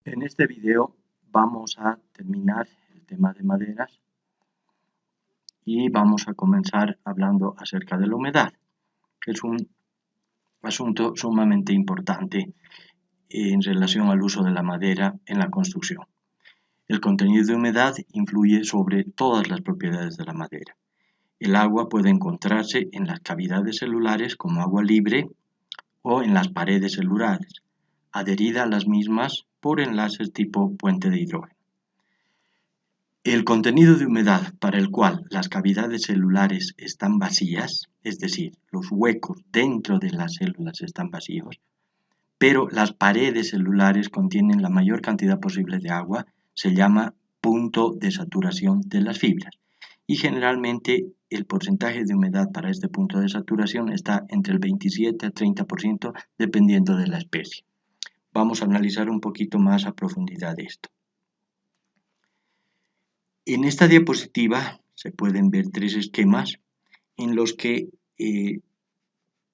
En este video vamos a terminar el tema de maderas y vamos a comenzar hablando acerca de la humedad, que es un asunto sumamente importante en relación al uso de la madera en la construcción. El contenido de humedad influye sobre todas las propiedades de la madera. El agua puede encontrarse en las cavidades celulares como agua libre o en las paredes celulares, adherida a las mismas por enlaces tipo puente de hidrógeno. El contenido de humedad para el cual las cavidades celulares están vacías, es decir, los huecos dentro de las células están vacíos, pero las paredes celulares contienen la mayor cantidad posible de agua, se llama punto de saturación de las fibras. Y generalmente el porcentaje de humedad para este punto de saturación está entre el 27 al 30% dependiendo de la especie. Vamos a analizar un poquito más a profundidad esto. En esta diapositiva se pueden ver tres esquemas en los que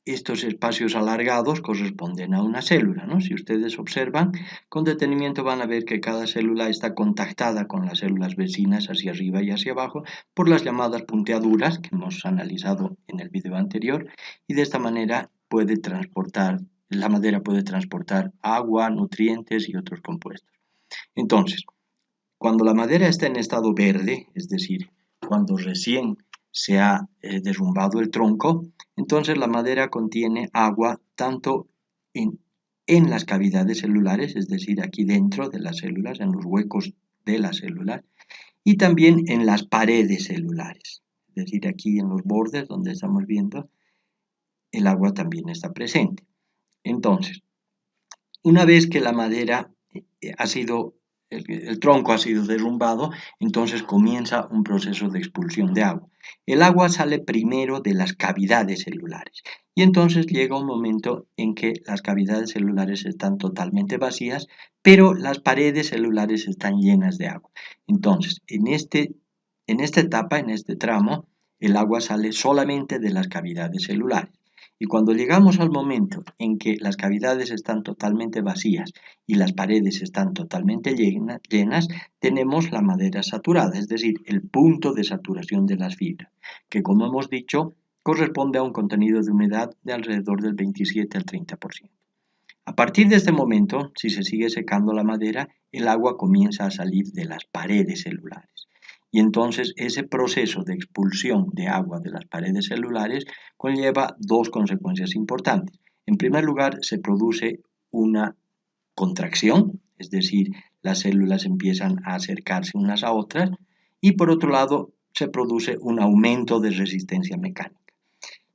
estos espacios alargados corresponden a una célula, ¿no? Si ustedes observan con detenimiento van a ver que cada célula está contactada con las células vecinas hacia arriba y hacia abajo por las llamadas punteaduras que hemos analizado en el video anterior, y de esta manera la madera puede transportar agua, nutrientes y otros compuestos. Entonces, cuando la madera está en estado verde, es decir, cuando recién se ha derrumbado el tronco, entonces la madera contiene agua tanto en las cavidades celulares, es decir, aquí dentro de las células, en los huecos de las células, y también en las paredes celulares, es decir, aquí en los bordes donde estamos viendo, el agua también está presente. Entonces, una vez que la madera el tronco ha sido derrumbado, entonces comienza un proceso de expulsión de agua. El agua sale primero de las cavidades celulares y entonces llega un momento en que las cavidades celulares están totalmente vacías, pero las paredes celulares están llenas de agua. Entonces, en esta etapa, en este tramo, el agua sale solamente de las cavidades celulares. Y cuando llegamos al momento en que las cavidades están totalmente vacías y las paredes están totalmente llenas, tenemos la madera saturada, es decir, el punto de saturación de las fibras, que como hemos dicho, corresponde a un contenido de humedad de alrededor del 27 al 30%. A partir de este momento, si se sigue secando la madera, el agua comienza a salir de las paredes celulares. Y entonces ese proceso de expulsión de agua de las paredes celulares conlleva dos consecuencias importantes. En primer lugar, se produce una contracción, es decir, las células empiezan a acercarse unas a otras, y por otro lado, se produce un aumento de resistencia mecánica.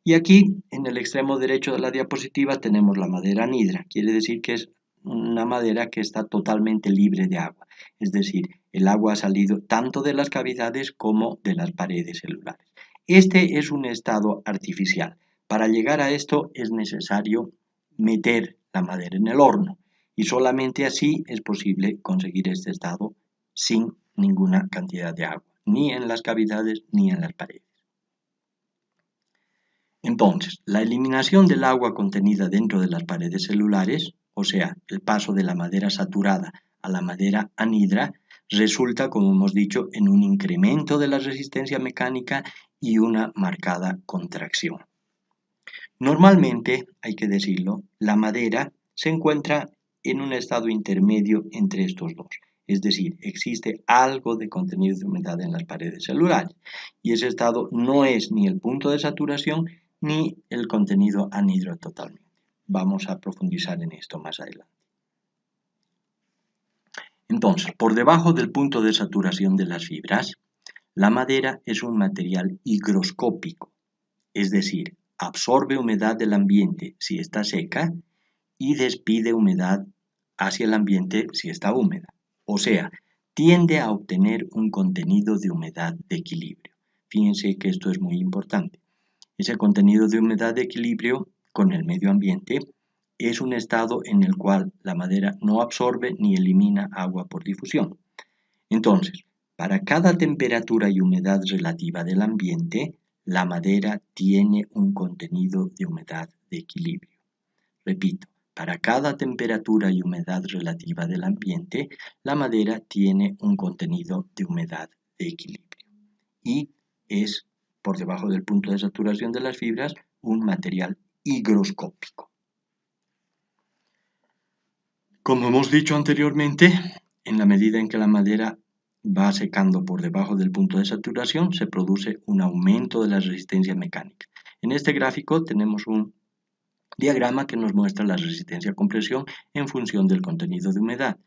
Y aquí, en el extremo derecho de la diapositiva, tenemos la madera anhidra, quiere decir que es una madera que está totalmente libre de agua, es decir, el agua ha salido tanto de las cavidades como de las paredes celulares. Este es un estado artificial. Para llegar a esto es necesario meter la madera en el horno y solamente así es posible conseguir este estado sin ninguna cantidad de agua, ni en las cavidades ni en las paredes. Entonces, la eliminación del agua contenida dentro de las paredes celulares, o sea, el paso de la madera saturada a la madera anhidra, resulta, como hemos dicho, en un incremento de la resistencia mecánica y una marcada contracción. Normalmente, hay que decirlo, la madera se encuentra en un estado intermedio entre estos dos. Es decir, existe algo de contenido de humedad en las paredes celulares y ese estado no es ni el punto de saturación ni el contenido anhidro totalmente. Vamos a profundizar en esto más adelante. Entonces, por debajo del punto de saturación de las fibras, la madera es un material higroscópico, es decir, absorbe humedad del ambiente si está seca y despide humedad hacia el ambiente si está húmeda. O sea, tiende a obtener un contenido de humedad de equilibrio. Fíjense que esto es muy importante. Ese contenido de humedad de equilibrio con el medio ambiente es un estado en el cual la madera no absorbe ni elimina agua por difusión. Entonces, para cada temperatura y humedad relativa del ambiente, la madera tiene un contenido de humedad de equilibrio. Repito, para cada temperatura y humedad relativa del ambiente, la madera tiene un contenido de humedad de equilibrio y es, por debajo del punto de saturación de las fibras, un material higroscópico. Como hemos dicho anteriormente, en la medida en que la madera va secando por debajo del punto de saturación, se produce un aumento de la resistencia mecánica. En este gráfico tenemos un diagrama que nos muestra la resistencia a compresión en función del contenido de humedad,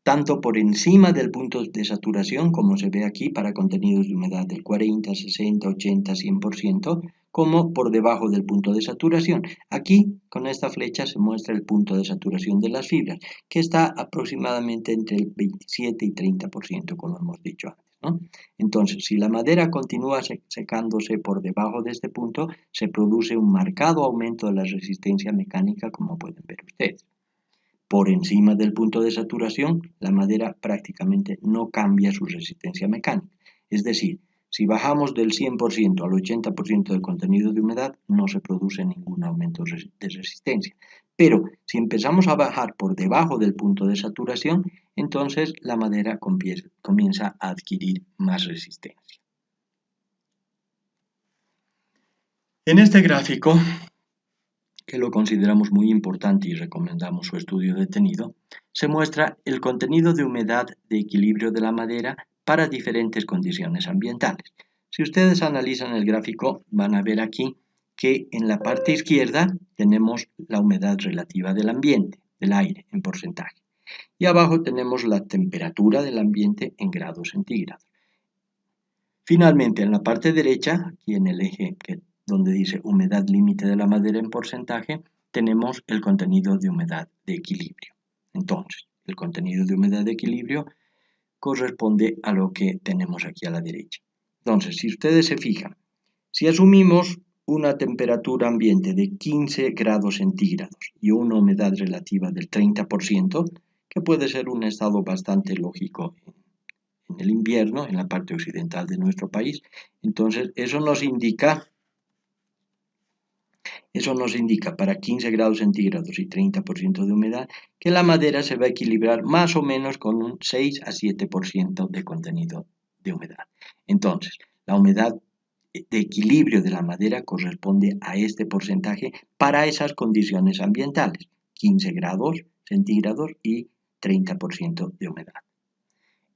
tanto por encima del punto de saturación, como se ve aquí para contenidos de humedad del 40, 60, 80, 100%, como por debajo del punto de saturación. Aquí, con esta flecha, se muestra el punto de saturación de las fibras, que está aproximadamente entre el 27 y 30%, como hemos dicho antes, ¿no? Entonces, si la madera continúa secándose por debajo de este punto, se produce un marcado aumento de la resistencia mecánica, como pueden ver ustedes. Por encima del punto de saturación, la madera prácticamente no cambia su resistencia mecánica. Es decir, si bajamos del 100% al 80% del contenido de humedad, no se produce ningún aumento de resistencia. Pero si empezamos a bajar por debajo del punto de saturación, entonces la madera comienza a adquirir más resistencia. En este gráfico, que lo consideramos muy importante y recomendamos su estudio detenido, se muestra el contenido de humedad de equilibrio de la madera para diferentes condiciones ambientales. Si ustedes analizan el gráfico, van a ver aquí que en la parte izquierda tenemos la humedad relativa del ambiente, del aire, en porcentaje. Y abajo tenemos la temperatura del ambiente en grados centígrados. Finalmente, en la parte derecha, aquí en el eje donde dice humedad límite de la madera en porcentaje, tenemos el contenido de humedad de equilibrio. Entonces, el contenido de humedad de equilibrio corresponde a lo que tenemos aquí a la derecha. Entonces, si ustedes se fijan, si asumimos una temperatura ambiente de 15 grados centígrados y una humedad relativa del 30%, que puede ser un estado bastante lógico en el invierno, en la parte occidental de nuestro país, entonces eso nos indica para 15 grados centígrados y 30% de humedad que la madera se va a equilibrar más o menos con un 6 a 7% de contenido de humedad. Entonces, la humedad de equilibrio de la madera corresponde a este porcentaje para esas condiciones ambientales, 15 grados centígrados y 30% de humedad.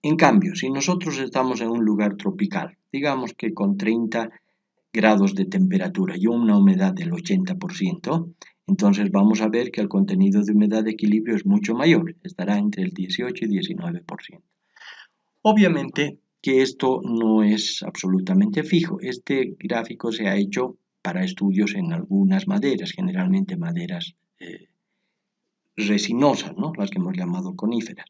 En cambio, si nosotros estamos en un lugar tropical, digamos que con 30 grados de temperatura y una humedad del 80%, entonces vamos a ver que el contenido de humedad de equilibrio es mucho mayor, estará entre el 18 y 19%. Obviamente que esto no es absolutamente fijo. Este gráfico se ha hecho para estudios en algunas maderas, generalmente maderas resinosas, ¿no? Las que hemos llamado coníferas.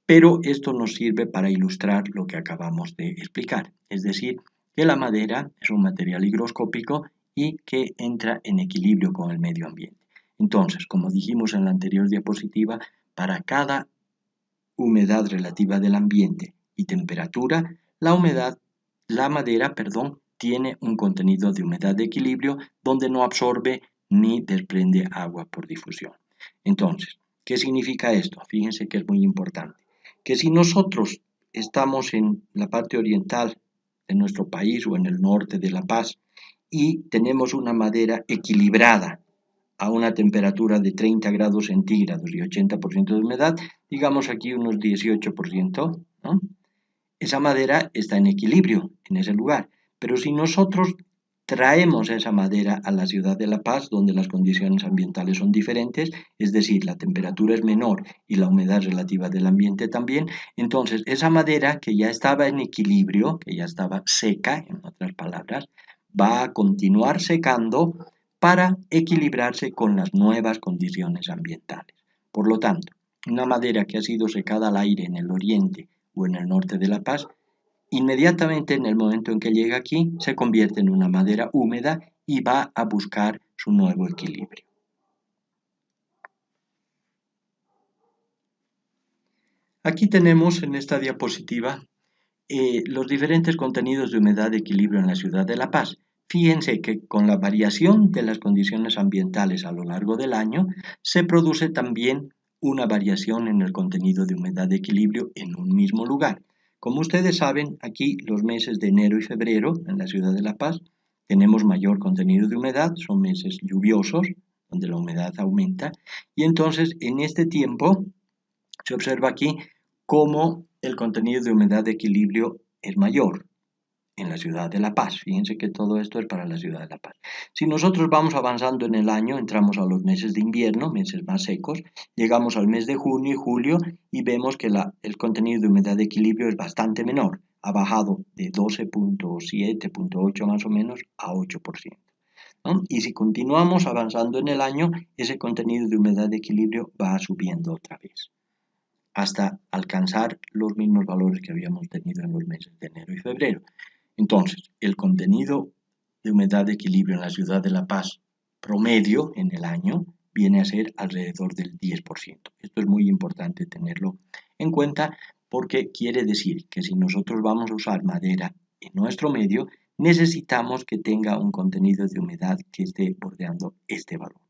Pero esto nos sirve para ilustrar lo que acabamos de explicar, es decir, que la madera es un material higroscópico y que entra en equilibrio con el medio ambiente. Entonces, como dijimos en la anterior diapositiva, para cada humedad relativa del ambiente y temperatura, la madera, tiene un contenido de humedad de equilibrio donde no absorbe ni desprende agua por difusión. Entonces, ¿qué significa esto? Fíjense que es muy importante. Que si nosotros estamos en la parte oriental de nuestro país o en el norte de La Paz y tenemos una madera equilibrada a una temperatura de 30 grados centígrados y 80% de humedad, digamos aquí unos 18%, ¿no? Esa madera está en equilibrio en ese lugar. Pero si nosotros traemos esa madera a la ciudad de La Paz, donde las condiciones ambientales son diferentes, es decir, la temperatura es menor y la humedad relativa del ambiente también, entonces esa madera que ya estaba en equilibrio, que ya estaba seca, en otras palabras, va a continuar secando para equilibrarse con las nuevas condiciones ambientales. Por lo tanto, una madera que ha sido secada al aire en el oriente o en el norte de La Paz, inmediatamente en el momento en que llega aquí se convierte en una madera húmeda y va a buscar su nuevo equilibrio. Aquí tenemos en esta diapositiva los diferentes contenidos de humedad de equilibrio en la ciudad de La Paz. Fíjense que con la variación de las condiciones ambientales a lo largo del año, se produce también una variación en el contenido de humedad de equilibrio en un mismo lugar. Como ustedes saben, aquí los meses de enero y febrero en la ciudad de La Paz tenemos mayor contenido de humedad, son meses lluviosos, donde la humedad aumenta, y entonces en este tiempo se observa aquí cómo el contenido de humedad de equilibrio es mayor en la ciudad de La Paz. Fíjense que todo esto es para la ciudad de La Paz. Si nosotros vamos avanzando en el año, entramos a los meses de invierno, meses más secos, llegamos al mes de junio y julio y vemos que el contenido de humedad de equilibrio es bastante menor, ha bajado de 12.7, 8 más o menos a 8%. ¿No? Y si continuamos avanzando en el año, ese contenido de humedad de equilibrio va subiendo otra vez, hasta alcanzar los mismos valores que habíamos tenido en los meses de enero y febrero. Entonces, el contenido de humedad de equilibrio en la ciudad de La Paz promedio en el año viene a ser alrededor del 10%. Esto es muy importante tenerlo en cuenta porque quiere decir que si nosotros vamos a usar madera en nuestro medio, necesitamos que tenga un contenido de humedad que esté bordeando este valor.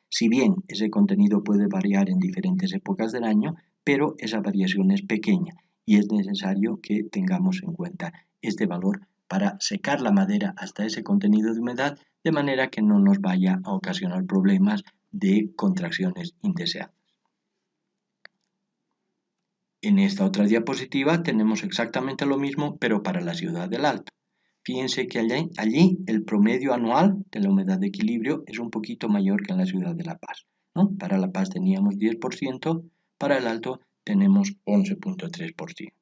Si bien ese contenido puede variar en diferentes épocas del año, pero esa variación es pequeña y es necesario que tengamos en cuenta este valor para secar la madera hasta ese contenido de humedad, de manera que no nos vaya a ocasionar problemas de contracciones indeseadas. En esta otra diapositiva tenemos exactamente lo mismo, pero para la ciudad del Alto. Fíjense que allí el promedio anual de la humedad de equilibrio es un poquito mayor que en la ciudad de La Paz, ¿no? Para La Paz teníamos 10%, para el Alto tenemos 11.3%.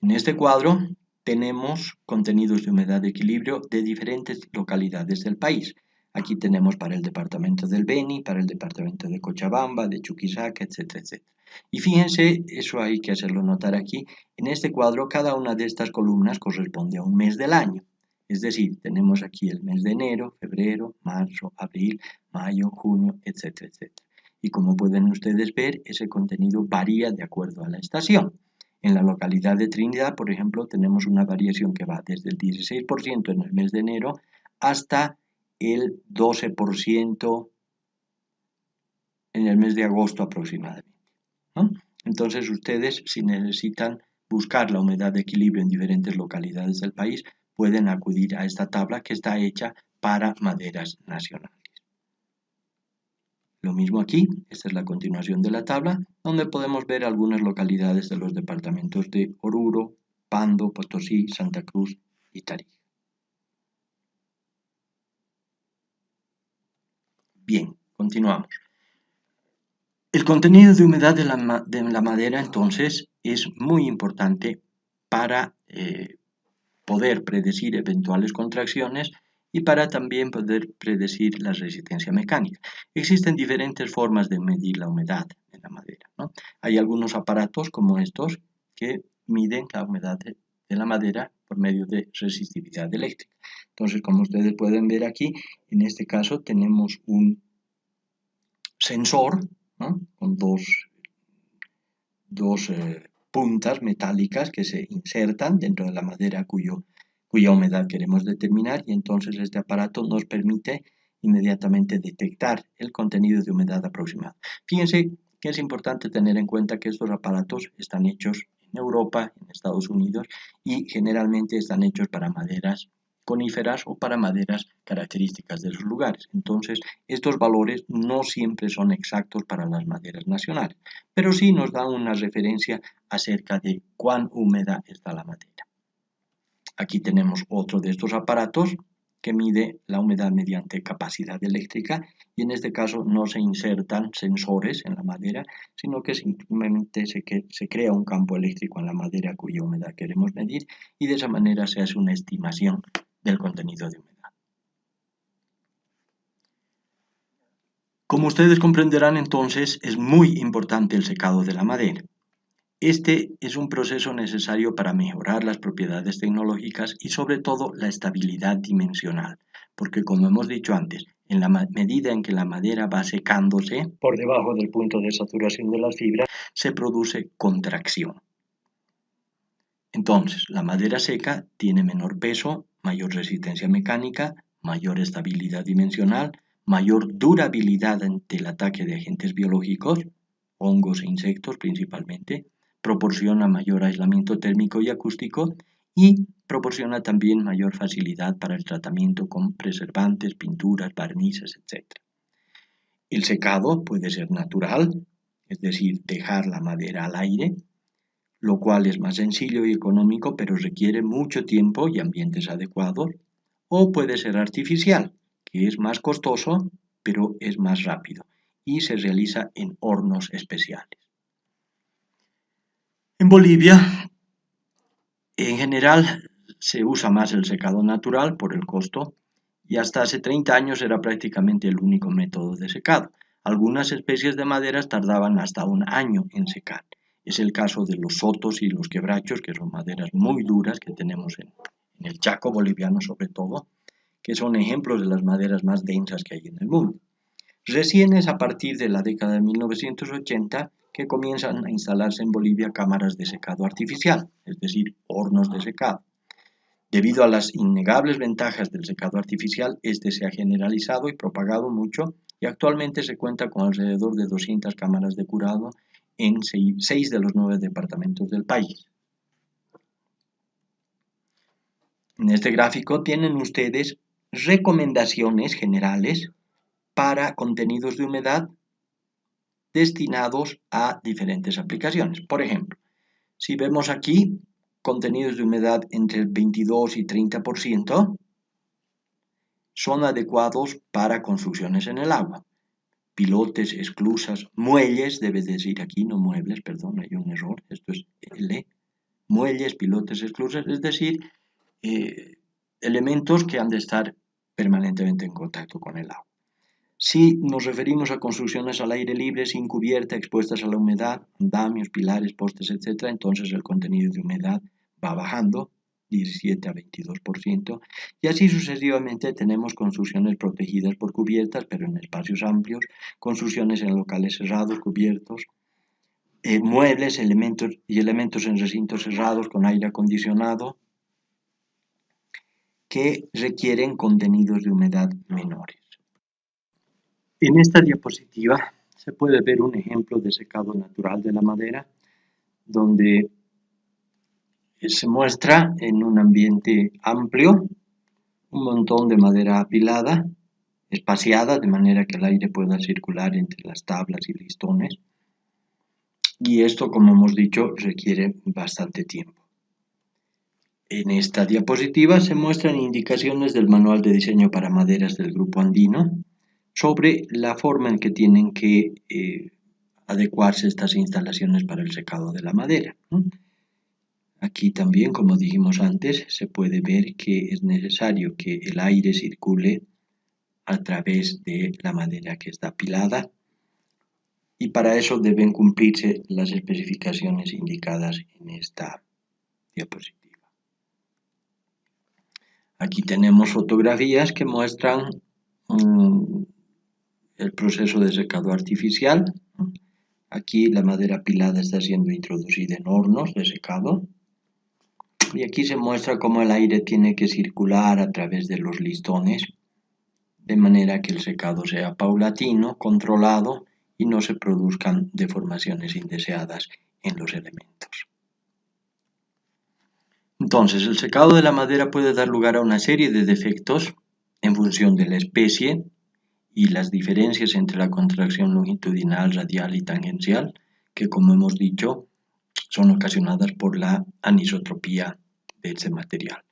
En este cuadro tenemos contenidos de humedad de equilibrio de diferentes localidades del país. Aquí tenemos para el departamento del Beni, para el departamento de Cochabamba, de Chuquisaca, etcétera, etcétera. Y fíjense, eso hay que hacerlo notar aquí, en este cuadro cada una de estas columnas corresponde a un mes del año. Es decir, tenemos aquí el mes de enero, febrero, marzo, abril, mayo, junio, etcétera, etcétera. Y como pueden ustedes ver, ese contenido varía de acuerdo a la estación. En la localidad de Trinidad, por ejemplo, tenemos una variación que va desde el 16% en el mes de enero hasta el 12% en el mes de agosto aproximadamente, ¿no? Entonces ustedes, si necesitan buscar la humedad de equilibrio en diferentes localidades del país, pueden acudir a esta tabla que está hecha para maderas nacionales. Lo mismo aquí, esta es la continuación de la tabla, donde podemos ver algunas localidades de los departamentos de Oruro, Pando, Potosí, Santa Cruz y Tarija. Bien, continuamos. El contenido de humedad de la madera, entonces, es muy importante para poder predecir eventuales contracciones y para también poder predecir la resistencia mecánica. Existen diferentes formas de medir la humedad en la madera, ¿no? Hay algunos aparatos como estos que miden la humedad de la madera por medio de resistividad eléctrica. Entonces, como ustedes pueden ver aquí, en este caso tenemos un sensor, ¿no? Con dos puntas metálicas que se insertan dentro de la madera cuya humedad queremos determinar, y entonces este aparato nos permite inmediatamente detectar el contenido de humedad aproximado. Fíjense que es importante tener en cuenta que estos aparatos están hechos en Europa, en Estados Unidos, y generalmente están hechos para maderas coníferas o para maderas características de sus lugares. Entonces, estos valores no siempre son exactos para las maderas nacionales, pero sí nos dan una referencia acerca de cuán húmeda está la madera. Aquí tenemos otro de estos aparatos que mide la humedad mediante capacidad eléctrica, y en este caso no se insertan sensores en la madera, sino que simplemente se crea un campo eléctrico en la madera cuya humedad queremos medir, y de esa manera se hace una estimación del contenido de humedad. Como ustedes comprenderán, entonces, es muy importante el secado de la madera. Este es un proceso necesario para mejorar las propiedades tecnológicas y sobre todo la estabilidad dimensional, porque como hemos dicho antes, en la medida en que la madera va secándose por debajo del punto de saturación de las fibras, se produce contracción. Entonces, la madera seca tiene menor peso, mayor resistencia mecánica, mayor estabilidad dimensional, mayor durabilidad ante el ataque de agentes biológicos, hongos e insectos principalmente, proporciona mayor aislamiento térmico y acústico y proporciona también mayor facilidad para el tratamiento con preservantes, pinturas, barnices, etc. El secado puede ser natural, es decir, dejar la madera al aire, lo cual es más sencillo y económico, pero requiere mucho tiempo y ambientes adecuados, o puede ser artificial, que es más costoso, pero es más rápido, y se realiza en hornos especiales. En Bolivia, en general, se usa más el secado natural por el costo, y hasta hace 30 años era prácticamente el único método de secado. Algunas especies de maderas tardaban hasta un año en secar. Es el caso de los sotos y los quebrachos, que son maderas muy duras que tenemos en el Chaco boliviano sobre todo, que son ejemplos de las maderas más densas que hay en el mundo. Recién es a partir de la década de 1980 que comienzan a instalarse en Bolivia cámaras de secado artificial, es decir, hornos de secado. Debido a las innegables ventajas del secado artificial, este se ha generalizado y propagado mucho y actualmente se cuenta con alrededor de 200 cámaras de curado en 6 de los 9 departamentos del país. En este gráfico tienen ustedes recomendaciones generales para contenidos de humedad destinados a diferentes aplicaciones. Por ejemplo, si vemos aquí contenidos de humedad entre el 22 y 30%, son adecuados para construcciones en el agua. Pilotes, esclusas, muelles, debe decir aquí, no muebles, perdón, hay un error, esto es L. Muelles, pilotes, esclusas, es decir, elementos que han de estar permanentemente en contacto con el agua. Si nos referimos a construcciones al aire libre, sin cubierta, expuestas a la humedad, andamios, pilares, postes, etc., entonces el contenido de humedad va bajando, 17 a 22%, y así sucesivamente tenemos construcciones protegidas por cubiertas, pero en espacios amplios, construcciones en locales cerrados, cubiertos, muebles, elementos en recintos cerrados con aire acondicionado, que requieren contenidos de humedad menores. En esta diapositiva se puede ver un ejemplo de secado natural de la madera, donde se muestra en un ambiente amplio un montón de madera apilada, espaciada, de manera que el aire pueda circular entre las tablas y listones. Y esto, como hemos dicho, requiere bastante tiempo. En esta diapositiva se muestran indicaciones del manual de diseño para maderas del grupo andino sobre la forma en que tienen que adecuarse estas instalaciones para el secado de la madera. Aquí también, como dijimos antes, se puede ver que es necesario que el aire circule a través de la madera que está apilada y para eso deben cumplirse las especificaciones indicadas en esta diapositiva. Aquí tenemos fotografías que muestran el proceso de secado artificial. Aquí la madera apilada está siendo introducida en hornos de secado. Y aquí se muestra cómo el aire tiene que circular a través de los listones, de manera que el secado sea paulatino, controlado y no se produzcan deformaciones indeseadas en los elementos. Entonces, el secado de la madera puede dar lugar a una serie de defectos en función de la especie y las diferencias entre la contracción longitudinal, radial y tangencial, que como hemos dicho, son ocasionadas por la anisotropía de este material.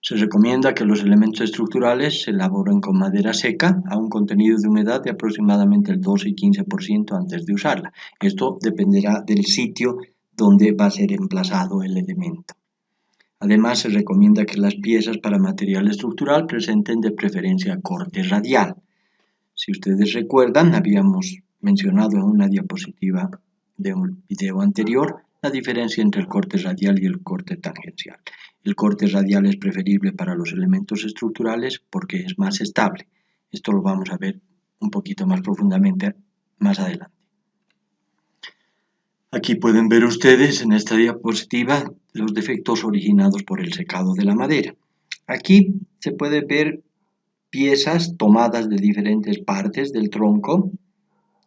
Se recomienda que los elementos estructurales se elaboren con madera seca a un contenido de humedad de aproximadamente el 12 y 15% antes de usarla. Esto dependerá del sitio donde va a ser emplazado el elemento. Además, se recomienda que las piezas para material estructural presenten de preferencia corte radial. Si ustedes recuerdan, habíamos mencionado en una diapositiva de un video anterior la diferencia entre el corte radial y el corte tangencial. El corte radial es preferible para los elementos estructurales porque es más estable. Esto lo vamos a ver un poquito más profundamente más adelante. Aquí pueden ver ustedes en esta diapositiva los defectos originados por el secado de la madera. Aquí se puede ver piezas tomadas de diferentes partes del tronco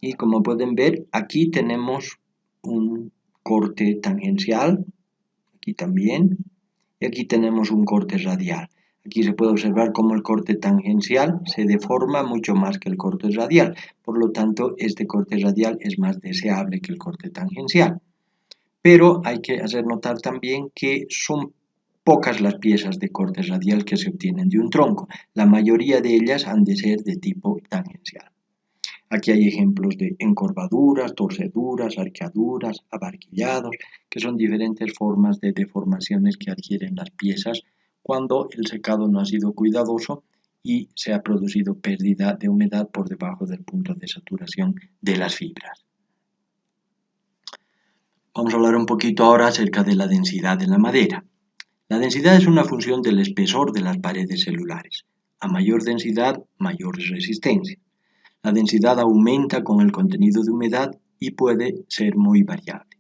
y como pueden ver aquí tenemos un corte tangencial, aquí también, y aquí tenemos un corte radial. Aquí se puede observar cómo el corte tangencial se deforma mucho más que el corte radial, por lo tanto este corte radial es más deseable que el corte tangencial. Pero hay que hacer notar también que son pocas las piezas de corte radial que se obtienen de un tronco. La mayoría de ellas han de ser de tipo tangencial. Aquí hay ejemplos de encorvaduras, torceduras, arqueaduras, abarquillados, que son diferentes formas de deformaciones que adquieren las piezas cuando el secado no ha sido cuidadoso y se ha producido pérdida de humedad por debajo del punto de saturación de las fibras. Vamos a hablar un poquito ahora acerca de la densidad de la madera. La densidad es una función del espesor de las paredes celulares. A mayor densidad, mayor resistencia. La densidad aumenta con el contenido de humedad y puede ser muy variable.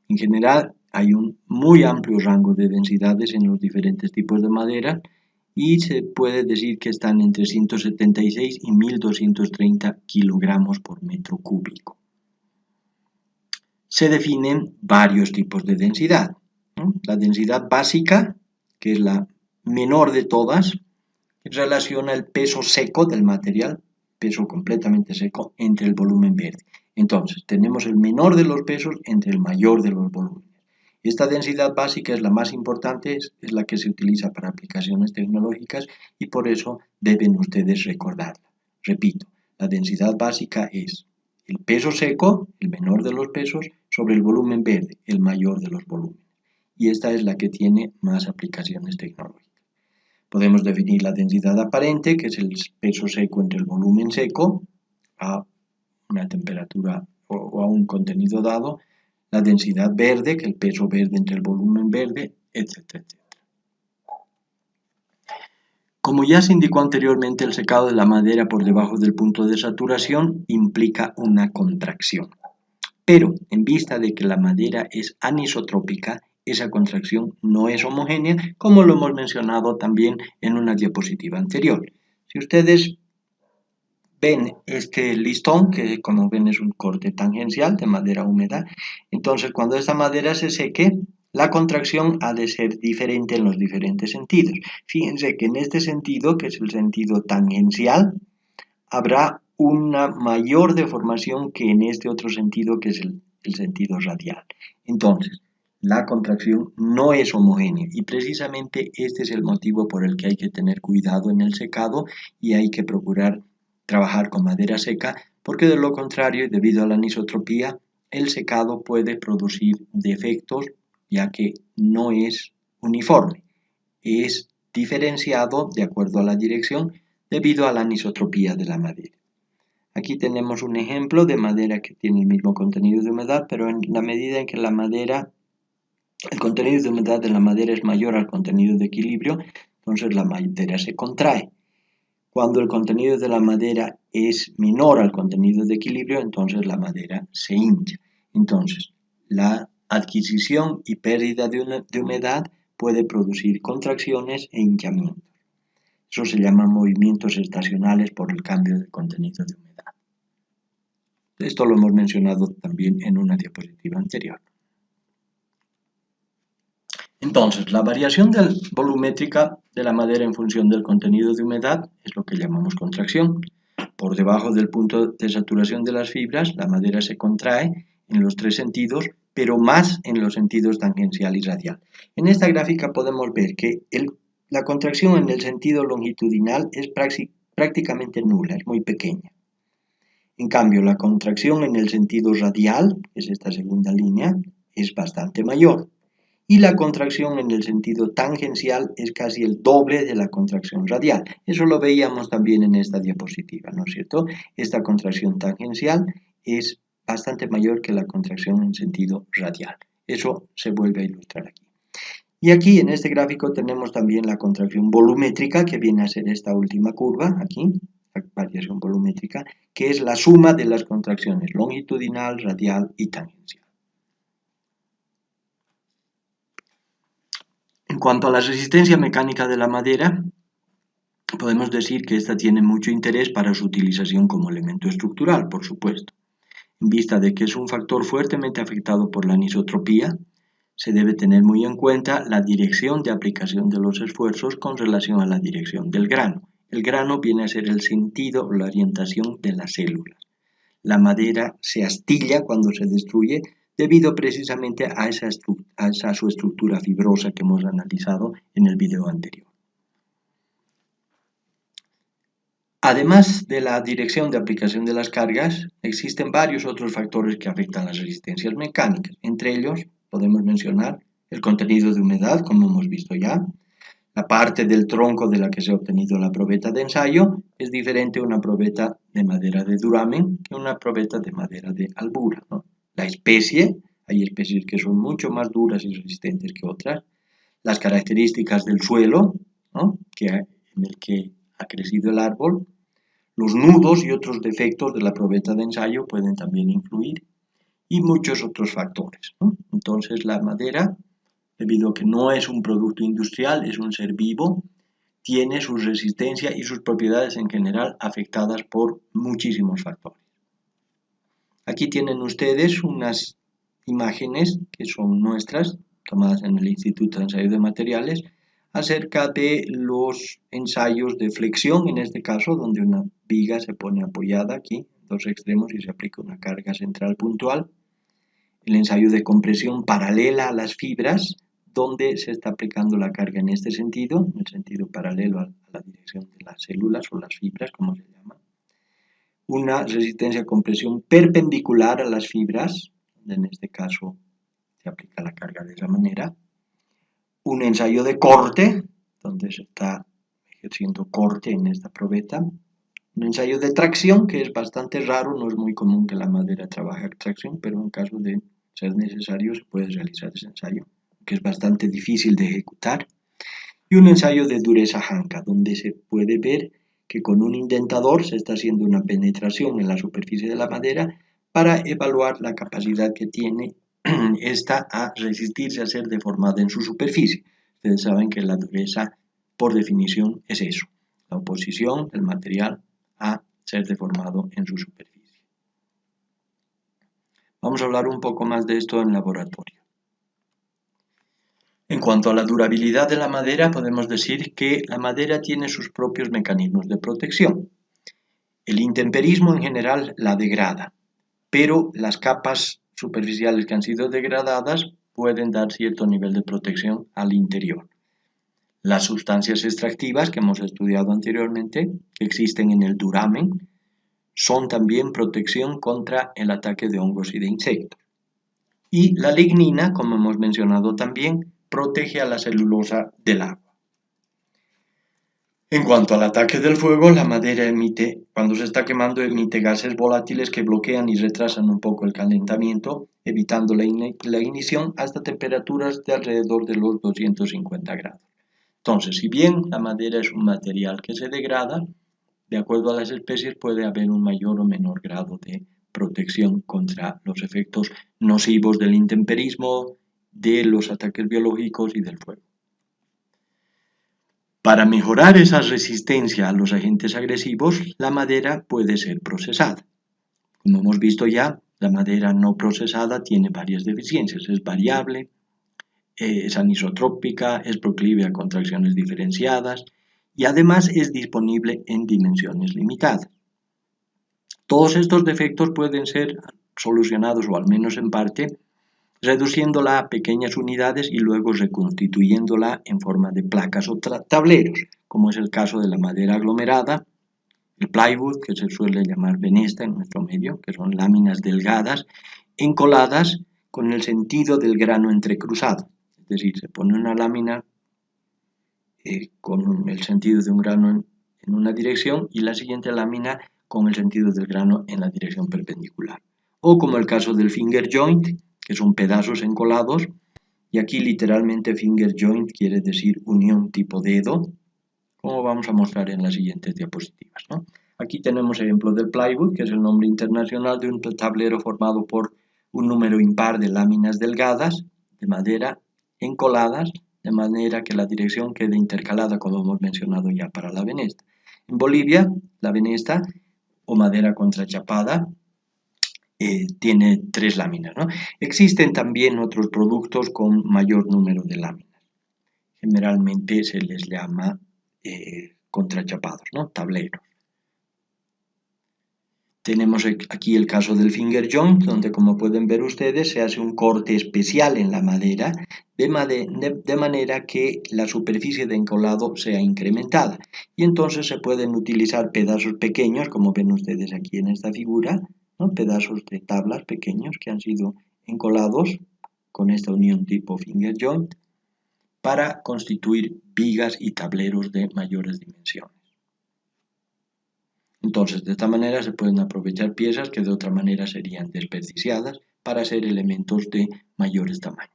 En general, hay un muy amplio rango de densidades en los diferentes tipos de madera y se puede decir que están entre 176 y 1230 kilogramos por metro cúbico. Se definen varios tipos de densidad, ¿no? La densidad básica, que es la menor de todas, relaciona el peso seco del material, peso completamente seco, entre el volumen verde. Entonces, tenemos el menor de los pesos entre el mayor de los volúmenes. Esta densidad básica es la más importante, es la que se utiliza para aplicaciones tecnológicas y por eso deben ustedes recordarla. Repito, la densidad básica es el peso seco, el menor de los pesos, sobre el volumen verde, el mayor de los volúmenes. Y esta es la que tiene más aplicaciones tecnológicas. Podemos definir la densidad aparente, que es el peso seco entre el volumen seco, a una temperatura o a un contenido dado, la densidad verde, que es el peso verde entre el volumen verde, etc. Como ya se indicó anteriormente, el secado de la madera por debajo del punto de saturación implica una contracción. Pero, en vista de que la madera es anisotrópica, esa contracción no es homogénea, como lo hemos mencionado también en una diapositiva anterior. Si ustedes ven este listón, que como ven es un corte tangencial de madera húmeda, entonces cuando esta madera se seque, la contracción ha de ser diferente en los diferentes sentidos. Fíjense que en este sentido, que es el sentido tangencial, habrá una mayor deformación que en este otro sentido, que es el sentido radial. Entonces, la contracción no es homogénea y precisamente este es el motivo por el que hay que tener cuidado en el secado y hay que procurar trabajar con madera seca, porque de lo contrario, debido a la anisotropía, el secado puede producir defectos ya que no es uniforme, es diferenciado de acuerdo a la dirección debido a la anisotropía de la madera. Aquí tenemos un ejemplo de madera que tiene el mismo contenido de humedad, pero en la medida en que la madera, el contenido de humedad de la madera es mayor al contenido de equilibrio, entonces la madera se contrae. Cuando el contenido de la madera es menor al contenido de equilibrio, entonces la madera se hincha. Entonces, la adquisición y pérdida de humedad puede producir contracciones e hinchamientos. Eso se llama movimientos estacionales por el cambio de contenido de humedad. Esto lo hemos mencionado también en una diapositiva anterior. Entonces, la variación volumétrica de la madera en función del contenido de humedad es lo que llamamos contracción. Por debajo del punto de saturación de las fibras, la madera se contrae en los tres sentidos, pero más en los sentidos tangencial y radial. En esta gráfica podemos ver que la contracción en el sentido longitudinal es prácticamente nula, es muy pequeña. En cambio, la contracción en el sentido radial, que es esta segunda línea, es bastante mayor. Y la contracción en el sentido tangencial es casi el doble de la contracción radial. Eso lo veíamos también en esta diapositiva, ¿no es cierto? Esta contracción tangencial es bastante mayor que la contracción en sentido radial. Eso se vuelve a ilustrar aquí. Y aquí en este gráfico tenemos también la contracción volumétrica, que viene a ser esta última curva, aquí, la variación volumétrica, que es la suma de las contracciones longitudinal, radial y tangencial. cuanto a la resistencia mecánica de la madera, podemos decir que esta tiene mucho interés para su utilización como elemento estructural, por supuesto. En vista de que es un factor fuertemente afectado por la anisotropía, se debe tener muy en cuenta la dirección de aplicación de los esfuerzos con relación a la dirección del grano. El grano viene a ser el sentido o la orientación de las células. La madera se astilla cuando se destruye debido precisamente a esa su estructura fibrosa que hemos analizado en el video anterior. Además de la dirección de aplicación de las cargas, existen varios otros factores que afectan las resistencias mecánicas. Entre ellos podemos mencionar el contenido de humedad, como hemos visto ya. La parte del tronco de la que se ha obtenido la probeta de ensayo es diferente a una probeta de madera de duramen que una probeta de madera de albura, ¿no? La especie, hay especies que son mucho más duras y resistentes que otras. Las características del suelo, ¿no? En el que ha crecido el árbol. Los nudos y otros defectos de la probeta de ensayo pueden también influir y muchos otros factores, ¿no? Entonces la madera, debido a que no es un producto industrial, es un ser vivo, tiene su resistencia y sus propiedades en general afectadas por muchísimos factores. Aquí tienen ustedes unas imágenes que son nuestras, tomadas en el Instituto de Ensayo de Materiales, acerca de los ensayos de flexión, en este caso, donde una viga se pone apoyada aquí, en dos extremos, y se aplica una carga central puntual. El ensayo de compresión paralela a las fibras, donde se está aplicando la carga en este sentido, en el sentido paralelo a la dirección de las células o las fibras, como se llama. Una resistencia a compresión perpendicular a las fibras, donde en este caso se aplica la carga de esa manera. Un ensayo de corte, donde se está ejerciendo corte en esta probeta. Un ensayo de tracción, que es bastante raro, no es muy común que la madera trabaje a tracción, pero en caso de ser necesario se puede realizar ese ensayo, que es bastante difícil de ejecutar. Y un ensayo de dureza Hanka, donde se puede ver que con un indentador se está haciendo una penetración en la superficie de la madera para evaluar la capacidad que tiene esta a resistirse a ser deformada en su superficie. Ustedes saben que la dureza, por definición, es eso, la oposición del material a ser deformado en su superficie. Vamos a hablar un poco más de esto en laboratorio. En cuanto a la durabilidad de la madera, podemos decir que la madera tiene sus propios mecanismos de protección. El intemperismo en general la degrada, pero las capas superficiales que han sido degradadas pueden dar cierto nivel de protección al interior. Las sustancias extractivas que hemos estudiado anteriormente, que existen en el duramen, son también protección contra el ataque de hongos y de insectos. Y la lignina, como hemos mencionado también, protege a la celulosa del agua. En cuanto al ataque del fuego, la madera cuando se está quemando, emite gases volátiles que bloquean y retrasan un poco el calentamiento, evitando la ignición hasta temperaturas de alrededor de los 250 grados. Entonces, si bien la madera es un material que se degrada, de acuerdo a las especies puede haber un mayor o menor grado de protección contra los efectos nocivos del intemperismo, de los ataques biológicos y del fuego. Para mejorar esa resistencia a los agentes agresivos, la madera puede ser procesada. Como hemos visto ya, la madera no procesada tiene varias deficiencias. Es variable, es anisotrópica, es proclive a contracciones diferenciadas y además es disponible en dimensiones limitadas. Todos estos defectos pueden ser solucionados, o al menos en parte, reduciéndola a pequeñas unidades y luego reconstituyéndola en forma de placas o tableros, como es el caso de la madera aglomerada, el plywood, que se suele llamar venesta en nuestro medio, que son láminas delgadas, encoladas con el sentido del grano entrecruzado. Es decir, se pone una lámina con el sentido de un grano en una dirección y la siguiente lámina con el sentido del grano en la dirección perpendicular. O como el caso del finger joint, que son pedazos encolados, y aquí literalmente finger joint quiere decir unión tipo dedo, como vamos a mostrar en las siguientes diapositivas, ¿no? Aquí tenemos ejemplos del plywood, que es el nombre internacional de un tablero formado por un número impar de láminas delgadas de madera encoladas de manera que la dirección quede intercalada, como hemos mencionado ya para la venesta. En Bolivia, la venesta o madera contrachapada tiene 3 láminas, ¿no? Existen también otros productos con mayor número de láminas. Generalmente se les llama contrachapados, ¿no? Tableros. Tenemos aquí el caso del finger joint, donde como pueden ver ustedes se hace un corte especial en la madera de manera que la superficie de encolado sea incrementada. Y entonces se pueden utilizar pedazos pequeños, como ven ustedes aquí en esta figura, ¿no? Pedazos de tablas pequeños que han sido encolados con esta unión tipo finger joint para constituir vigas y tableros de mayores dimensiones. Entonces, de esta manera se pueden aprovechar piezas que de otra manera serían desperdiciadas para hacer elementos de mayores tamaños.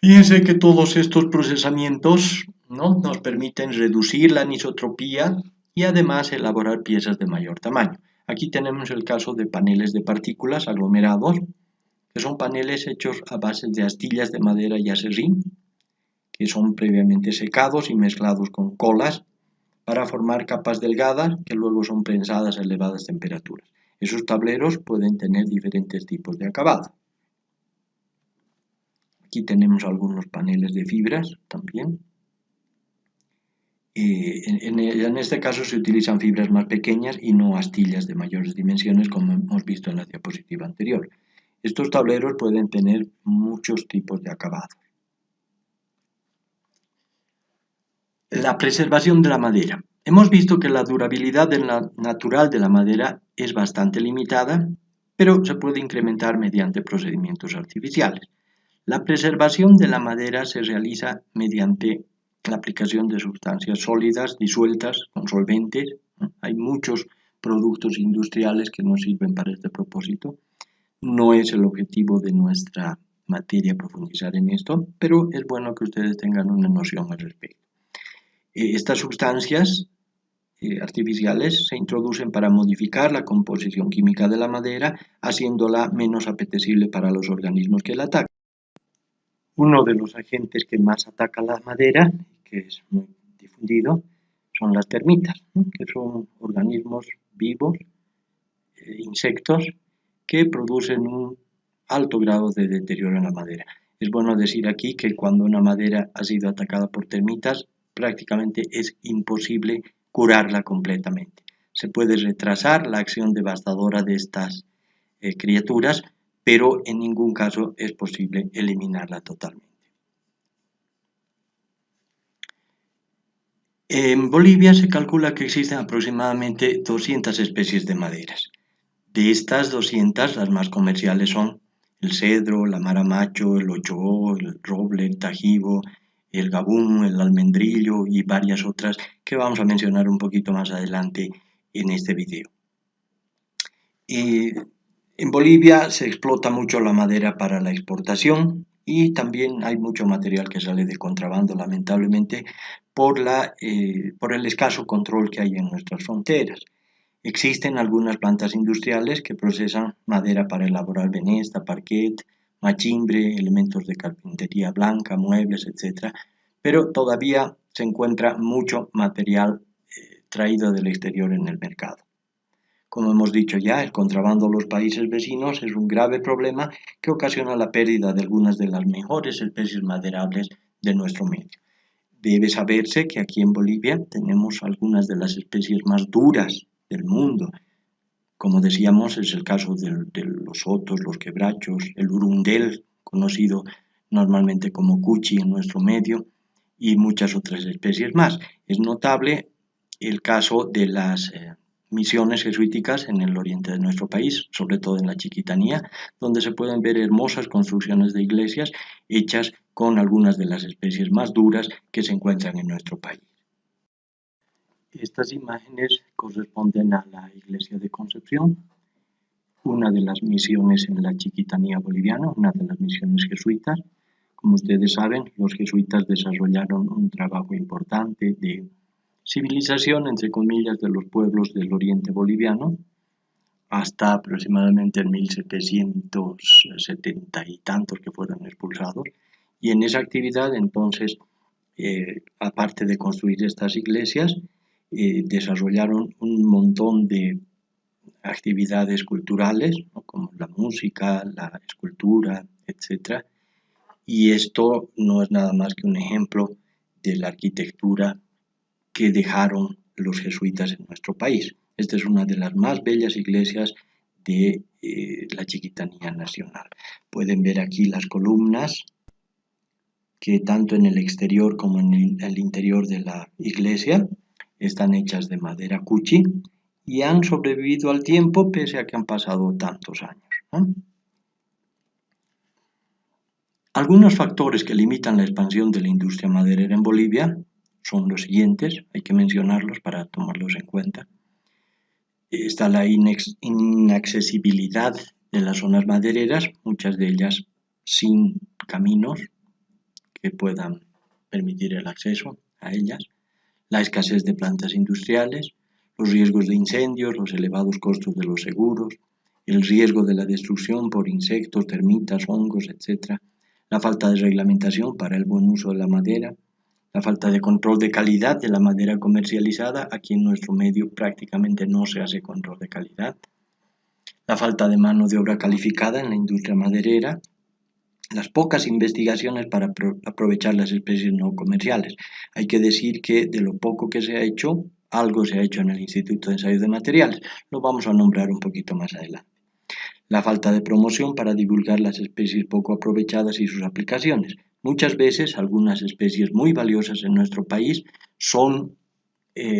Fíjense que todos estos procesamientos, ¿no?, nos permiten reducir la anisotropía y además elaborar piezas de mayor tamaño. Aquí tenemos el caso de paneles de partículas aglomerados, que son paneles hechos a base de astillas de madera y acerrín, que son previamente secados y mezclados con colas para formar capas delgadas que luego son prensadas a elevadas temperaturas. Esos tableros pueden tener diferentes tipos de acabado. Aquí tenemos algunos paneles de fibras también. En este caso se utilizan fibras más pequeñas y no astillas de mayores dimensiones, como hemos visto en la diapositiva anterior. Estos tableros pueden tener muchos tipos de acabados. La preservación de la madera. Hemos visto que la durabilidad natural de la madera es bastante limitada, pero se puede incrementar mediante procedimientos artificiales. La preservación de la madera se realiza mediante la aplicación de sustancias sólidas disueltas con solventes. Hay muchos productos industriales que nos sirven para este propósito. No es el objetivo de nuestra materia profundizar en esto, pero es bueno que ustedes tengan una noción al respecto. Estas sustancias artificiales se introducen para modificar la composición química de la madera, haciéndola menos apetecible para los organismos que la atacan. Uno de los agentes que más ataca la madera, que es muy difundido, son las termitas, ¿no?, que son organismos vivos, insectos, que producen un alto grado de deterioro en la madera. Es bueno decir aquí que cuando una madera ha sido atacada por termitas, prácticamente es imposible curarla completamente. Se puede retrasar la acción devastadora de estas criaturas, pero en ningún caso es posible eliminarla totalmente. En Bolivia se calcula que existen aproximadamente 200 especies de maderas. De estas 200, las más comerciales son el cedro, la maramacho, el ochó, el roble, el tajibo, el gabún, el almendrillo y varias otras que vamos a mencionar un poquito más adelante en este video. En Bolivia se explota mucho la madera para la exportación y también hay mucho material que sale de contrabando, lamentablemente, por el escaso control que hay en nuestras fronteras. Existen algunas plantas industriales que procesan madera para elaborar venesta, parquet, machimbre, elementos de carpintería blanca, muebles, etc. Pero todavía se encuentra mucho material traído del exterior en el mercado. Como hemos dicho ya, el contrabando a los países vecinos es un grave problema que ocasiona la pérdida de algunas de las mejores especies maderables de nuestro medio. Debe saberse que aquí en Bolivia tenemos algunas de las especies más duras del mundo. Como decíamos, es el caso de los sotos, los quebrachos, el urundel, conocido normalmente como cuchi en nuestro medio, y muchas otras especies más. Es notable el caso de las misiones jesuíticas en el oriente de nuestro país, sobre todo en la Chiquitanía, donde se pueden ver hermosas construcciones de iglesias hechas con algunas de las especies más duras que se encuentran en nuestro país. Estas imágenes corresponden a la iglesia de Concepción, una de las misiones en la Chiquitanía boliviana, una de las misiones jesuitas. Como ustedes saben, los jesuitas desarrollaron un trabajo importante de civilización, entre comillas, de los pueblos del oriente boliviano, hasta aproximadamente el 1770 y tantos que fueron expulsados. Y en esa actividad, entonces, aparte de construir estas iglesias, desarrollaron un montón de actividades culturales, ¿no? Como la música, la escultura, etc. Y esto no es nada más que un ejemplo de la arquitectura que dejaron los jesuitas en nuestro país. Esta es una de las más bellas iglesias de la Chiquitanía Nacional. Pueden ver aquí las columnas que tanto en el exterior como en el interior de la iglesia están hechas de madera cuchi y han sobrevivido al tiempo pese a que han pasado tantos años, ¿no? Algunos factores que limitan la expansión de la industria maderera en Bolivia son los siguientes, hay que mencionarlos para tomarlos en cuenta. Está la inaccesibilidad de las zonas madereras, muchas de ellas sin caminos que puedan permitir el acceso a ellas, la escasez de plantas industriales, los riesgos de incendios, los elevados costos de los seguros, el riesgo de la destrucción por insectos, termitas, hongos, etc., la falta de reglamentación para el buen uso de la madera, la falta de control de calidad de la madera comercializada. Aquí en nuestro medio prácticamente no se hace control de calidad, la falta de mano de obra calificada en la industria maderera, las pocas investigaciones para aprovechar las especies no comerciales. Hay que decir que de lo poco que se ha hecho, algo se ha hecho en el Instituto de Ensayos de Materiales. Lo vamos a nombrar un poquito más adelante. La falta de promoción para divulgar las especies poco aprovechadas y sus aplicaciones. Muchas veces algunas especies muy valiosas en nuestro país son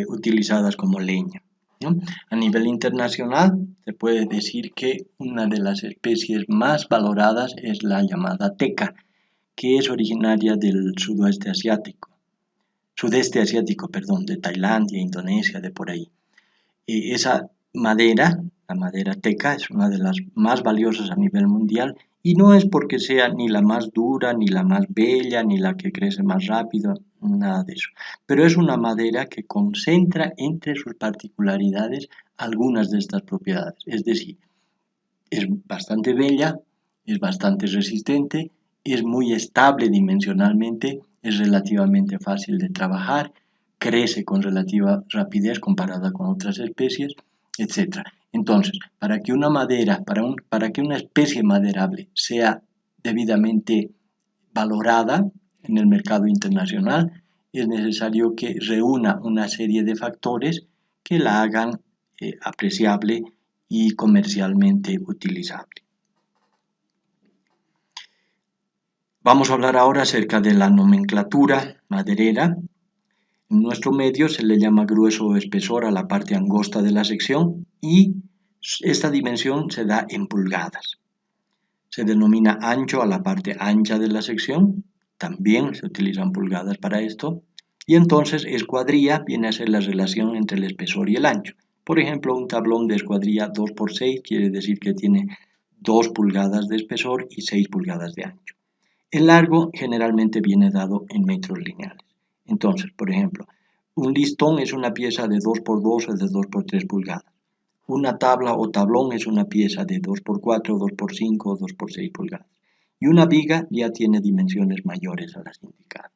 utilizadas como leña, ¿no? A nivel internacional se puede decir que una de las especies más valoradas es la llamada teca, que es originaria del sudeste asiático, de Tailandia, Indonesia, de por ahí. Esa madera, la madera teca, es una de las más valiosas a nivel mundial y no es porque sea ni la más dura, ni la más bella, ni la que crece más rápido, nada de eso. Pero es una madera que concentra entre sus particularidades algunas de estas propiedades. Es decir, es bastante bella, es bastante resistente, es muy estable dimensionalmente, es relativamente fácil de trabajar, crece con relativa rapidez comparada con otras especies, etc. Entonces, para que una madera, para que una especie maderable sea debidamente valorada en el mercado internacional, es necesario que reúna una serie de factores que la hagan apreciable y comercialmente utilizable. Vamos a hablar ahora acerca de la nomenclatura maderera. En nuestro medio se le llama grueso o espesor a la parte angosta de la sección y esta dimensión se da en pulgadas. Se denomina ancho a la parte ancha de la sección, también se utilizan pulgadas para esto, y entonces escuadría viene a ser la relación entre el espesor y el ancho. Por ejemplo, un tablón de escuadría 2×6 quiere decir que tiene 2 pulgadas de espesor y 6 pulgadas de ancho. El largo generalmente viene dado en metros lineales. Entonces, por ejemplo, un listón es una pieza de 2×2 o de 2×3 pulgadas. Una tabla o tablón es una pieza de 2×4, 2×5 o 2×6 pulgadas. Y una viga ya tiene dimensiones mayores a las indicadas.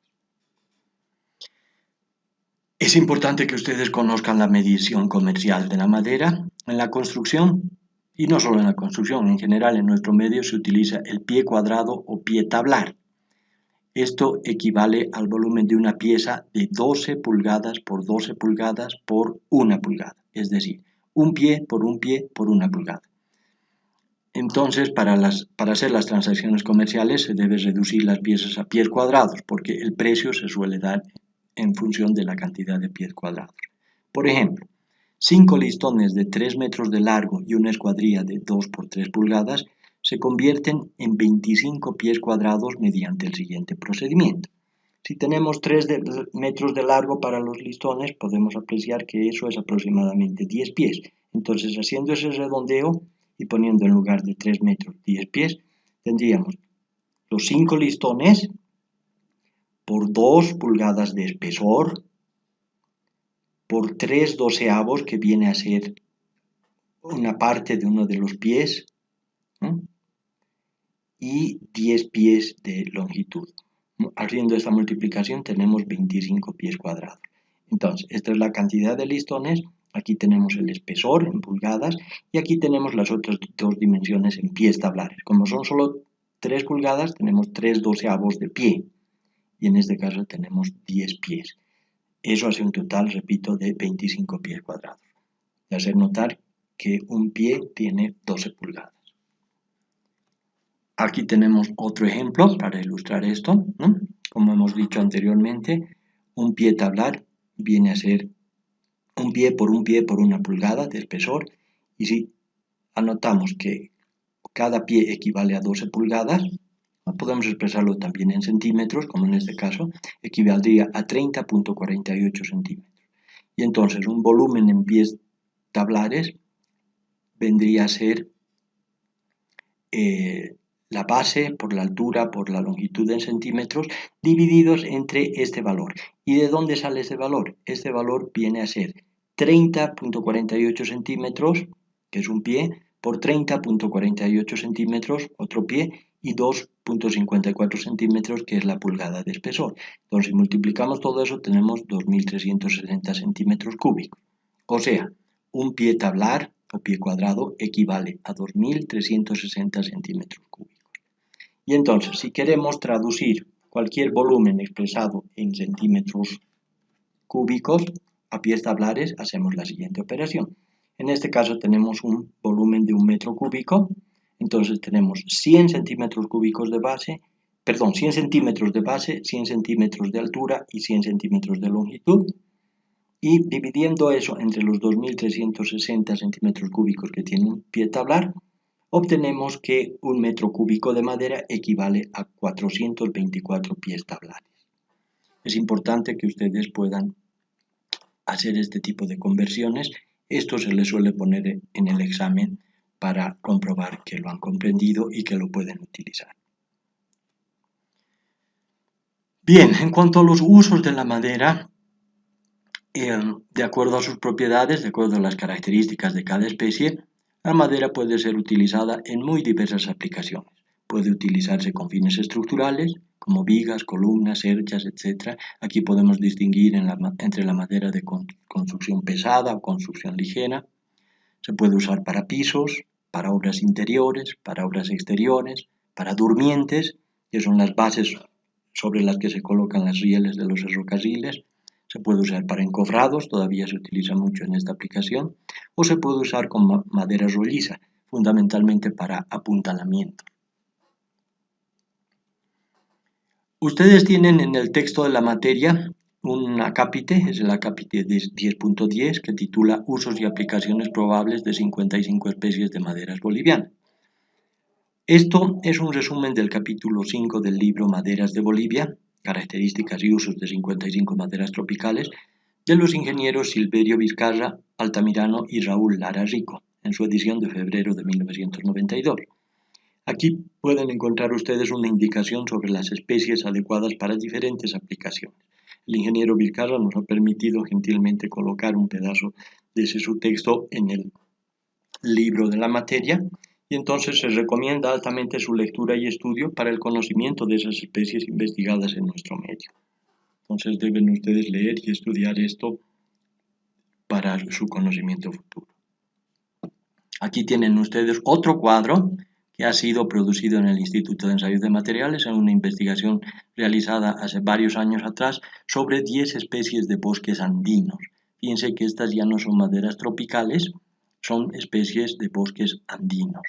Es importante que ustedes conozcan la medición comercial de la madera en la construcción y no solo en la construcción, en general en nuestro medio se utiliza el pie cuadrado o pie tablar. Esto equivale al volumen de una pieza de 12 pulgadas por 12 pulgadas por 1 pulgada, es decir, un pie por un pie por 1 pulgada. Entonces, para hacer las transacciones comerciales se debe reducir las piezas a pies cuadrados porque el precio se suele dar en función de la cantidad de pies cuadrados. Por ejemplo, 5 listones de 3 metros de largo y una escuadrilla de 2×3 pulgadas se convierten en 25 pies cuadrados mediante el siguiente procedimiento. Si tenemos 3 metros de largo para los listones, podemos apreciar que eso es aproximadamente 10 pies. Entonces, haciendo ese redondeo y poniendo en lugar de 3 metros 10 pies, tendríamos los 5 listones por 2 pulgadas de espesor por 3 doceavos, que viene a ser una parte de uno de los pies, ¿no? Y 10 pies de longitud. Haciendo esta multiplicación tenemos 25 pies cuadrados. Entonces, esta es la cantidad de listones, aquí tenemos el espesor en pulgadas y aquí tenemos las otras dos dimensiones en pies tablares. Como son solo 3 pulgadas, tenemos 3/12 de pie y en este caso tenemos 10 pies. Eso hace un total, repito, de 25 pies cuadrados. De hacer notar que un pie tiene 12 pulgadas. Aquí tenemos otro ejemplo para ilustrar esto, ¿no? Como hemos dicho anteriormente, un pie tablar viene a ser un pie por 1 pulgada de espesor y si anotamos que cada pie equivale a 12 pulgadas, podemos expresarlo también en centímetros, como en este caso, equivaldría a 30,48 centímetros. Y entonces un volumen en pies tablares vendría a ser la base por la altura, por la longitud en centímetros, divididos entre este valor. ¿Y de dónde sale este valor? Este valor viene a ser 30,48 centímetros, que es un pie, por 30,48 centímetros, otro pie, y 2,54 centímetros, que es la pulgada de espesor. Entonces, si multiplicamos todo eso, tenemos 2.360 centímetros cúbicos. O sea, un pie tablar o pie cuadrado equivale a 2.360 centímetros cúbicos. Y entonces, si queremos traducir cualquier volumen expresado en centímetros cúbicos a pies tablares, hacemos la siguiente operación. En este caso tenemos un volumen de 1 metro cúbico, entonces tenemos 100 centímetros cúbicos de base, 100 centímetros de base, 100 centímetros de altura y 100 centímetros de longitud. Y dividiendo eso entre los 2.360 centímetros cúbicos que tiene un pie tablar, obtenemos que 1 metro cúbico de madera equivale a 424 pies tablares. Es importante que ustedes puedan hacer este tipo de conversiones. Esto se les suele poner en el examen para comprobar que lo han comprendido y que lo pueden utilizar. Bien, en cuanto a los usos de la madera, de acuerdo a sus propiedades, de acuerdo a las características de cada especie, la madera puede ser utilizada en muy diversas aplicaciones. Puede utilizarse con fines estructurales, como vigas, columnas, cerchas, etc. Aquí podemos distinguir entre la madera de construcción pesada o construcción ligera. Se puede usar para pisos, para obras interiores, para obras exteriores, para durmientes, que son las bases sobre las que se colocan las rieles de los ferrocarriles. Se puede usar para encofrados, todavía se utiliza mucho en esta aplicación, o se puede usar con madera rolliza, fundamentalmente para apuntalamiento. Ustedes tienen en el texto de la materia un acápite, es el acápite 10.10, que titula Usos y aplicaciones probables de 55 especies de maderas bolivianas. Esto es un resumen del capítulo 5 del libro Maderas de Bolivia, características y usos de 55 maderas tropicales, de los ingenieros Silverio Vizcarra Altamirano y Raúl Lara Rico, en su edición de febrero de 1992. Aquí pueden encontrar ustedes una indicación sobre las especies adecuadas para diferentes aplicaciones. El ingeniero Vizcarra nos ha permitido gentilmente colocar un pedazo de ese su texto en el libro de la materia y entonces se recomienda altamente su lectura y estudio para el conocimiento de esas especies investigadas en nuestro medio. Entonces deben ustedes leer y estudiar esto para su conocimiento futuro. Aquí tienen ustedes otro cuadro que ha sido producido en el Instituto de Ensayos de Materiales en una investigación realizada hace varios años atrás sobre 10 especies de bosques andinos. Fíjense que estas ya no son maderas tropicales, son especies de bosques andinos.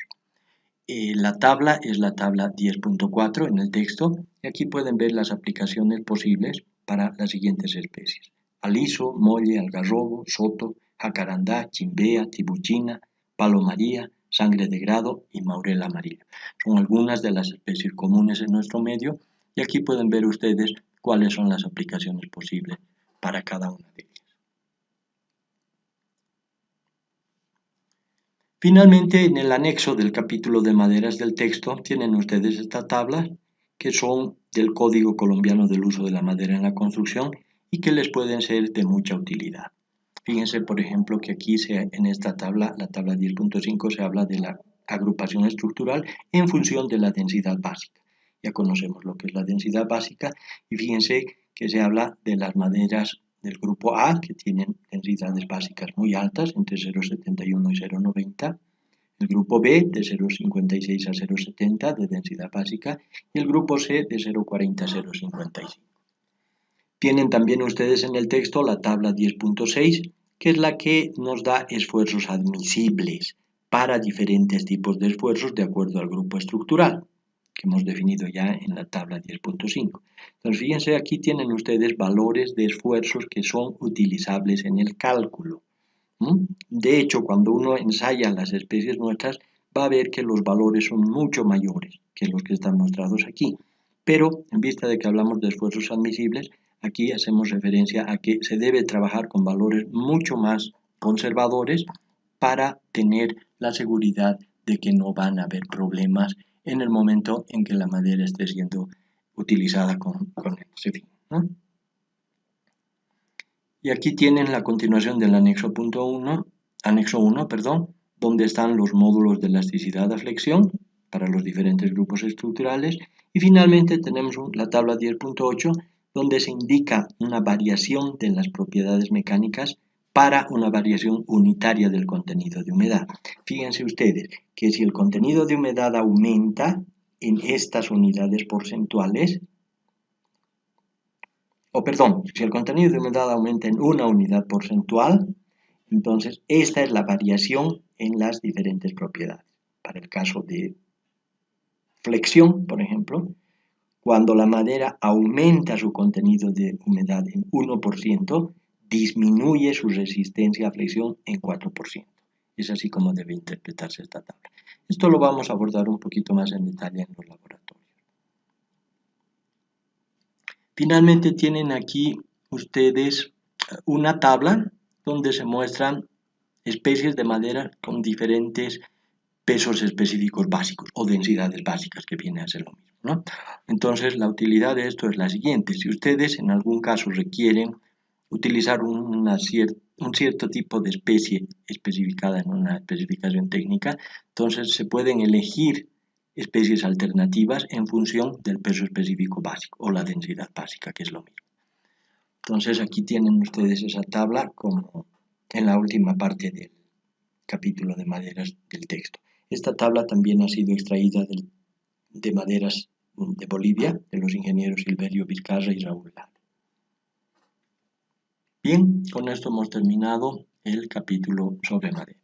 La tabla es la tabla 10.4 en el texto y aquí pueden ver las aplicaciones posibles para las siguientes especies: aliso, molle, algarrobo, soto, jacarandá, chimbea, tibuchina, palomaría, sangre de grado y maurel amarillo. Son algunas de las especies comunes en nuestro medio y aquí pueden ver ustedes cuáles son las aplicaciones posibles para cada una de ellas. Finalmente, en el anexo del capítulo de maderas del texto, tienen ustedes esta tabla que son del Código Colombiano del Uso de la Madera en la Construcción y que les pueden ser de mucha utilidad. Fíjense, por ejemplo, que aquí en esta tabla, la tabla 10.5, se habla de la agrupación estructural en función de la densidad básica. Ya conocemos lo que es la densidad básica y fíjense que se habla de las maderas del grupo A, que tienen densidades básicas muy altas, entre 0,71 y 0,90. El grupo B de 0,56 a 0,70 de densidad básica y el grupo C de 0,40 a 0,55. Tienen también ustedes en el texto la tabla 10.6, que es la que nos da esfuerzos admisibles para diferentes tipos de esfuerzos de acuerdo al grupo estructural, que hemos definido ya en la tabla 10.5. Entonces, fíjense, aquí tienen ustedes valores de esfuerzos que son utilizables en el cálculo. De hecho, cuando uno ensaya las especies nuestras, va a ver que los valores son mucho mayores que los que están mostrados aquí. Pero, en vista de que hablamos de esfuerzos admisibles, aquí hacemos referencia a que se debe trabajar con valores mucho más conservadores para tener la seguridad de que no van a haber problemas en el momento en que la madera esté siendo utilizada con ese fin, ¿no? Y aquí tienen la continuación del anexo 1, donde están los módulos de elasticidad a flexión para los diferentes grupos estructurales. Y finalmente tenemos la tabla 10.8, donde se indica una variación de las propiedades mecánicas para una variación unitaria del contenido de humedad. Fíjense ustedes que si el contenido de humedad aumenta en estas unidades porcentuales, si el contenido de humedad aumenta en una unidad porcentual, entonces esta es la variación en las diferentes propiedades. Para el caso de flexión, por ejemplo, cuando la madera aumenta su contenido de humedad en 1%, disminuye su resistencia a flexión en 4%. Es así como debe interpretarse esta tabla. Esto lo vamos a abordar un poquito más en detalle en los laboratorios. Finalmente tienen aquí ustedes una tabla donde se muestran especies de madera con diferentes pesos específicos básicos o densidades básicas, que viene a ser lo mismo, ¿no? Entonces, la utilidad de esto es la siguiente. Si ustedes en algún caso requieren utilizar un cierto tipo de especie especificada en una especificación técnica, entonces se pueden elegir especies alternativas en función del peso específico básico o la densidad básica, que es lo mismo. Entonces, aquí tienen ustedes esa tabla como en la última parte del capítulo de maderas del texto. Esta tabla también ha sido extraída de maderas de Bolivia, de los ingenieros Silverio Vizcarra y Raúl Lara. Bien, con esto hemos terminado el capítulo sobre madera.